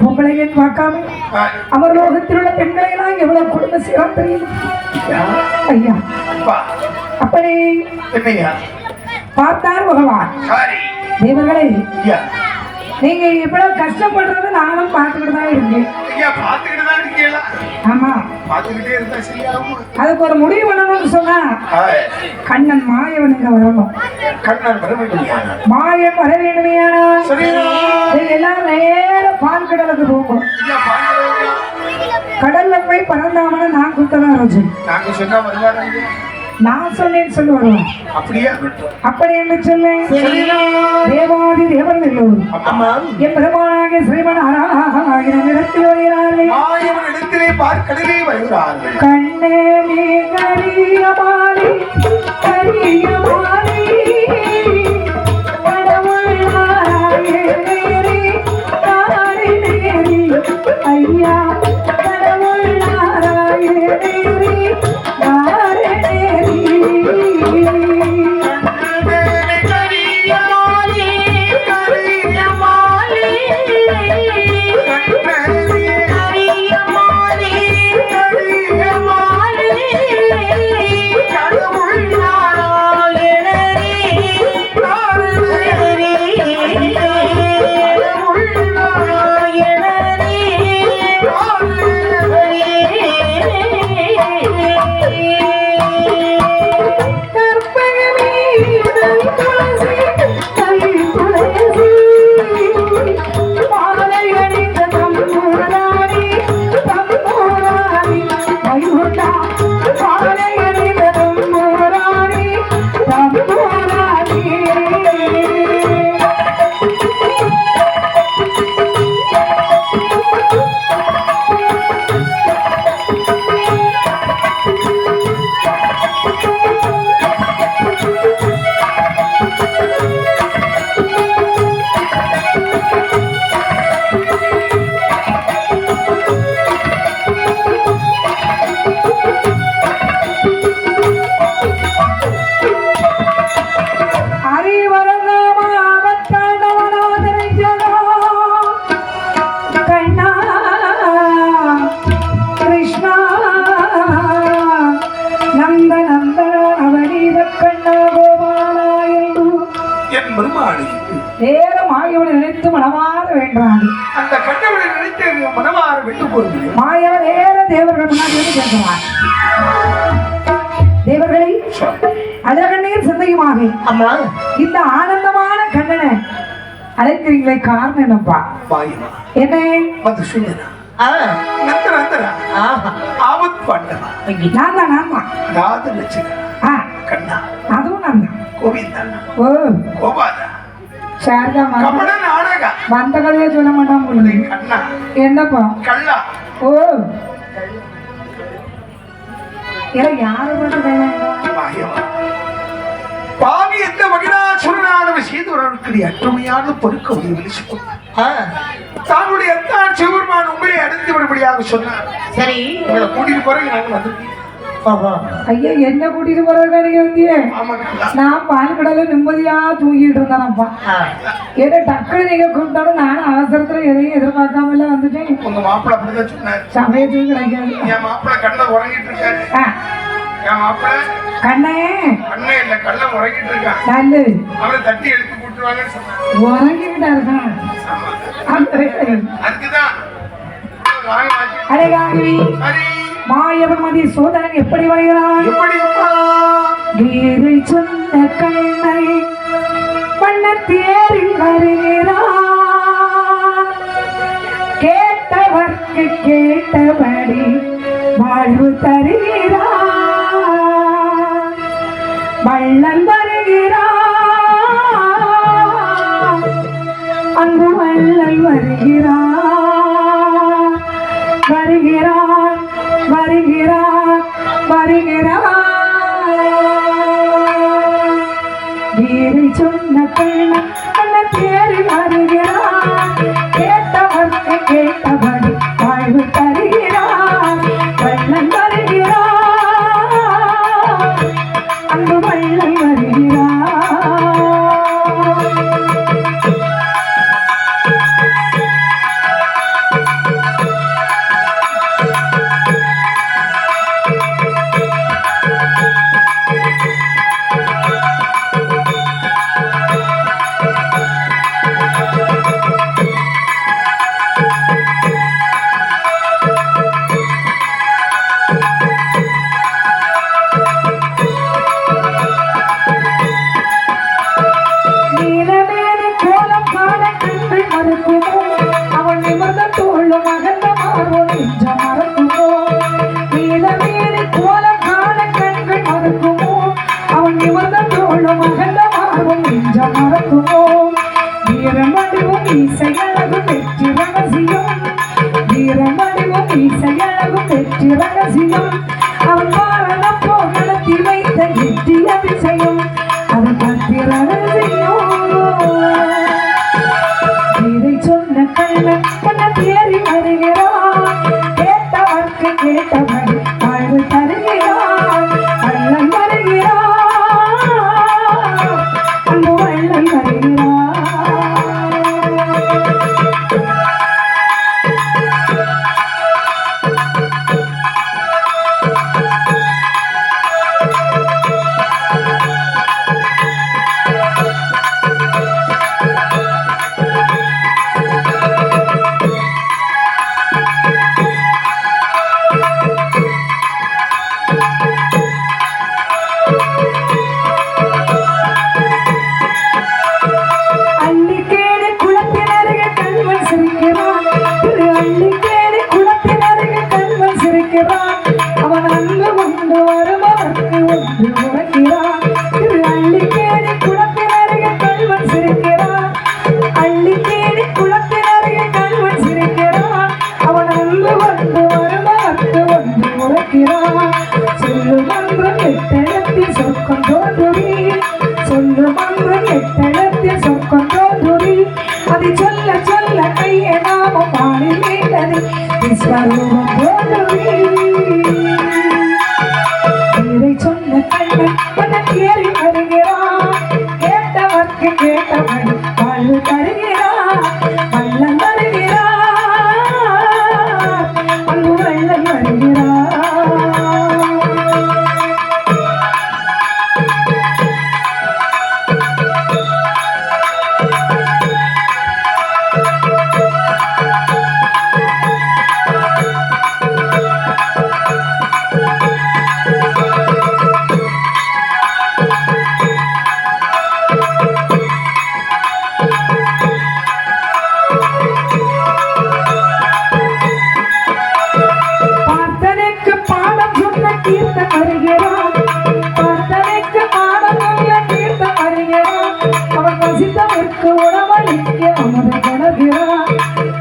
பொம்பளைங்க பார்க்காம அமர்லோகத்தில் உள்ள பெண்களை எல்லாம் எவ்வளவு குடும்ப சேவா தெரியும் ஐயா. அப்படி பார்த்தார் பகவான். தேவர்களே, நீங்க இவ்வளவு கஷ்டப்படுறது நானும் பார்த்துக்கிட்டு தான் இருக்கேன். ஆமா, அதுக்கு ஒரு முடிவு பண்ணணும்னு சொன்னா கண்ணன் மாயவன் இங்க வரணும். மாயன் வர வேண்டுமையானால் எல்லாம் நேர பால் கடலுக்கு போகும். கடல்ல போய் பறந்தாமன்னு நான் கூட்டதான் ரோஜி. நான் சொன்னேன்னு சொல்லி வருவேன். அப்படி என்று சொல்லேன். தேவாதி தேவன் எல்லோரும் என் பெருமானாகிய ஸ்ரீமன் இடத்தில் வருகிறார்கள். கண்ணே நீ கரியமாலி கரியமாலி ஐயா கடவுள் நாராயணி நினைத்து மனமாற வேண்டாம். அந்த கண்டவனை நினைத்து மனமாற விட்டு போகிறது. மாயவன் நேர தேவர்கள் முன்னாடி கேட்கிறான். தேவர்களை அழகண்ணீர் சிந்தையுமாக இந்த ஆனந்தமான கண்ணனை அழைக்கிறீங்களே, காரணம் என்னப்பா? என்ன அதுவும் நான் வந்த கதையை சொல்ல மாட்டான். என்னப்பா? ஓ, யாரு பாவி எந்த மகிழாசுரனானவ செய்தவர்களுக்கு அற்றுமையான பொறுக்க உதவி தானுடைய எத்தான் சிவபெருமான் உங்களை அடைந்து விடுபடியாக சொன்னார். சரி, உங்களை கூட்டிட்டு போறேன். நாங்கள் வந்துருக்கேன். ஐயா, என்ன கூட்டிட்டு போறதுக்கு நீங்க வந்தியே? நான் பால் கடல நிம்மதியா தூங்கிட்டு இருந்தானப்பா. ஏதோ டக்குனு நீங்க கூப்பிட்டாலும் நானும் அவசரத்துல எதையும் எதிர்பார்க்காம எல்லாம் வந்துட்டேன். உங்க மாப்பிள்ள அப்படிதான் சொன்னாரு. சமயத்துக்கு கிடைக்காது. என் மாப்பிள்ள கண்ண உறங்கிட்டு இருக்காரு. என் மாப்பிள்ள கண்ணே கண்ணே இல்ல கண்ண உறங்கிட்டு இருக்கான். நல்லு அவரை தட்டி எடுத்து கூட்டுவாங்கன்னு சொன்னாரு. உறங்கிட்டா இருக்கான். அதுக்குதான் அழகாகி மாயவன் மதி சோதனன் எப்படி வருகிறான்? கீதை சொன்ன கண்ணை பண்ண தேரில் வருகிறான். கேட்டவர்க்கு கேட்டபடி வாழ்வு தருகிறான். வள்ளல் வருகிறான். அங்கு வள்ளல் வருகிறான். வருகிறான் வருகிறான் வருகிறான். கீதை சொன்ன கண்ணன் பண்ண தேரில் வருகிறான். கேட்டவர்க்கு கேட்டபடி வாழ்வு தருகிறான். வள்ளல் வருகிறான். அங்கு வள்ளல் வருகிறான். கண்ணன் என்ன தேறி வருகிறான் கேட்டவர்க்கு கேட்டபடி வாழ்வு தருகிறான் வள்ளல் வருகிறான் அங்கு வள்ளல் வருகிறான் அவன் அன்பு கொண்டு வருபவர்க்கு ஒன்று உரைக்கிறான் திரு அள்ளிக்கேணி குளத்தினருகே கல்வன் சிரிக்கிறான் அள்ளிக்கேணி குளத்தினருகே கல்வன் சிரிக்கிறான் அவன் அன்பு கொண்டு வருபவர்க்கு ஒன்று உரைக்கிறான் சொல்லுமன்றம் எட்டெழுத்தில் சொர்க்கம் தோன்றுவி சொல்லுமன்றம் எட்டெழுத்தில் சொர்க்கம் தோன்றுவி அதை சொல்ல சொல்ல கையை நாமம் பாடில் நீண்டது விஸ்வரூபம் தோன்றுவி இதை சொன்ன கண்ணன் பண்ண தேறி வருகிறான் கேட்டவர்க்கு கேட்டவன் வாழ்வு தருகிறான் வள்ளல் வருகிறான் அங்கு வள்ளல் வருகிறான் உணவளிக்க அமது கொணர்கிறான்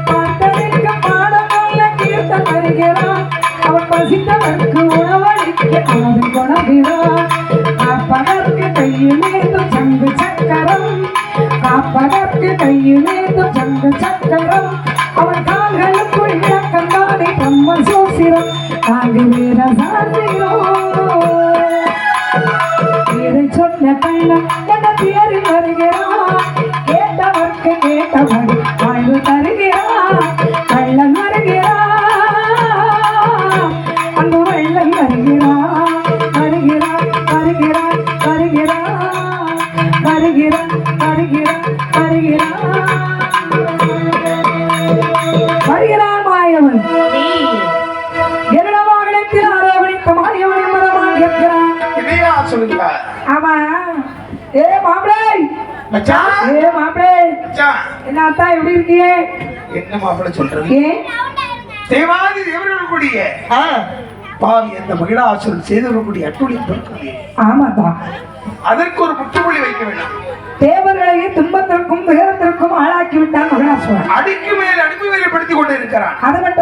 பார்த்தனைக்கு பாடம் அல்ல கீர்த்தம் வருகிறான் அவன் பசித்தவர்க்கு உணவளிக்க அமது கொணர்கிறான் காப்பதற்கு கையிலேந்தும் சங்கு சக்கரம் காப்பதற்கு கையிலேந்தும் சங்கு சக்கரம் அவன் கால்களுக்குள் இலக்கம் தானே பிரம்ம சோசிரம் தாங்கு வீர சாசிரம் இதை சொன்ன கண்ணன் என்ன தேறி வருகிறான் கேட்டவர்க்கு கேட்டபடி வாழ்வு தருகிறான் வள்ளல் வருகிறான் அங்கு வள்ளல் வருகிறான் வருகிறான் வருகிறான் வருகிறான் வருகிறான் வருகிறான் வருகிறான் வருகிறான் மாயவன் என்னிட வாகனத்தில் ஆரோகணித்த மாயவன் என்பதமாக இருக்கிறான் சொல்லுங்க ஆமா ஏ மாப்பிளை மச்சான் ஏ மாப்பிளை மச்சான் என்ன அத்தா எப்படி இருக்கீங்க என்ன மாப்பிளை சொல்றது ஏ தேவாதி தேவர்கள் கூடிய பாவி அந்த மகிழாசுரன் செய்தவர்களுடைய அட்டுழியம் பொறுக்கலையே ஆமாப்பா அதற்கு ஒரு முற்றுப்புள்ளி வைக்க வேண்டும் தேவர்களையே துன்பத்திற்கும் துயரத்திற்கும் ஆளாக்கி விட்டான் மகிழாசுரன் அடிக்கு மேல் அடிமை வேலைப்படுத்திக் கொண்டு இருக்கிறான் அது மட்டும்